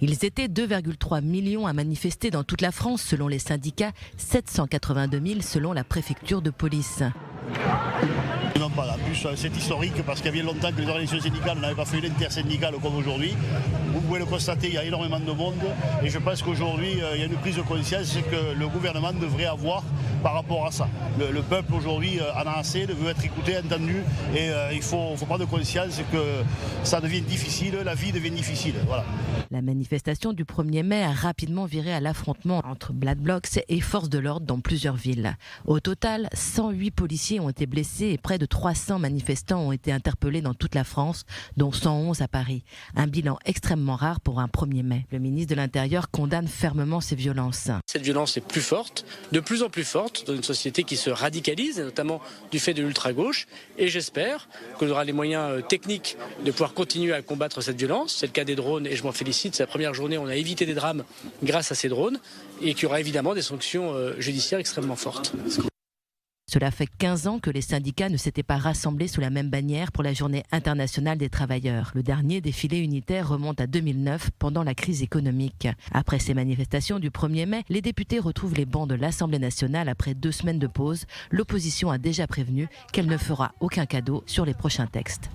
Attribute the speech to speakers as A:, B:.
A: Ils étaient 2,3 millions à manifester dans toute la France selon les syndicats, 782 000 selon la préfecture de police.
B: Non, pas là. En plus, c'est historique parce qu'il y avait longtemps que les organisations syndicales n'avaient pas fait l'intersyndicale comme aujourd'hui. Vous pouvez le constater, il y a énormément de monde et je pense qu'aujourd'hui, il y a une prise de conscience que le gouvernement devrait avoir par rapport à ça. Le peuple aujourd'hui en a assez, veut être écouté, entendu et il faut prendre conscience que ça devient difficile, la vie devient difficile. Voilà.
A: La manifestation du 1er mai a rapidement viré à l'affrontement entre Black Blocs et forces de l'ordre dans plusieurs villes. Au total, 108 policiers ont été blessés et près de 300 manifestants ont été interpellés dans toute la France, dont 111 à Paris. Un bilan extrêmement rare pour un 1er mai. Le ministre de l'Intérieur condamne fermement ces violences.
C: Cette violence est plus forte, de plus en plus forte, dans une société qui se radicalise, notamment du fait de l'ultra-gauche. Et j'espère qu'on aura les moyens techniques de pouvoir continuer à combattre cette violence. C'est le cas des drones et je m'en félicite. C'est la première journée où on a évité des drames grâce à ces drones et qu'il y aura évidemment des sanctions judiciaires extrêmement fortes.
A: Cela fait 15 ans que les syndicats ne s'étaient pas rassemblés sous la même bannière pour la Journée internationale des travailleurs. Le dernier défilé unitaire remonte à 2009 pendant la crise économique. Après ces manifestations du 1er mai, les députés retrouvent les bancs de l'Assemblée nationale après 2 semaines de pause. L'opposition a déjà prévenu qu'elle ne fera aucun cadeau sur les prochains textes.